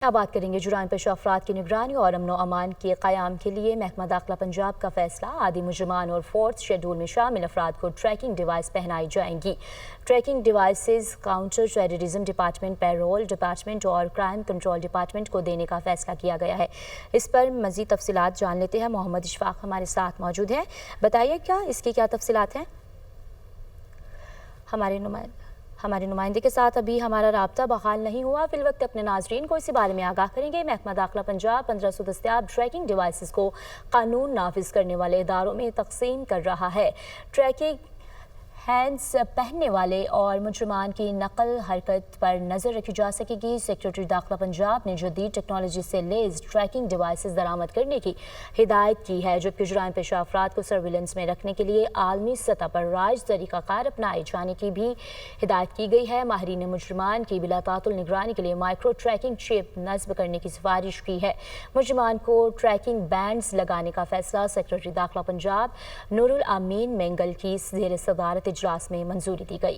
اب بات کریں گے جرائم پیشہ افراد کی نگرانی اور امن و امان کے قیام کے لیے محکمہ داخلہ پنجاب کا فیصلہ۔ عادی مجرمان اور فورتھ شیڈول میں شامل افراد کو ٹریکنگ ڈیوائس پہنائی جائیں گی۔ Tracking devices counter terrorism department, parole department اور کرائم کنٹرول ڈپارٹمنٹ کو دینے کا فیصلہ کیا گیا ہے۔ اس پر مزید تفصیلات جان لیتے ہیں۔ محمد اشفاق ہمارے ساتھ موجود ہیں، بتائیے اس کی کیا تفصیلات ہیں؟ ہمارے نمائندے کے ساتھ ابھی ہمارا رابطہ بحال نہیں ہوا، فی الوقت اپنے ناظرین کو اسی بارے میں آگاہ کریں گے۔ محکمہ داخلہ پنجاب 1500 دستیاب ٹریکنگ ڈیوائسز کو قانون نافذ کرنے والے اداروں میں تقسیم کر رہا ہے۔ ٹریکنگ ہینڈز پہننے والے اور مجرمان کی نقل حرکت پر نظر رکھی جا سکے گی۔ سیکریٹری داخلہ پنجاب نے جدید ٹیکنالوجی سے لیس ٹریکنگ ڈیوائسز درآمد کرنے کی ہدایت کی ہے، جبکہ جرائم پیشہ افراد کو سرویلنس میں رکھنے کے لیے عالمی سطح پر رائج طریقہ کار اپنائے جانے کی بھی ہدایت کی گئی ہے۔ ماہرین نے مجرمان کی بلا تعطل نگرانی کے لیے مائکرو ٹریکنگ چپ نصب کرنے کی سفارش کی ہے۔ مجرمان کو ٹریکنگ بینڈز لگانے کا فیصلہ سیکریٹری داخلہ پنجاب نور الامین مینگل کی زیر صدارت اجلاس میں منظوری دی گئی۔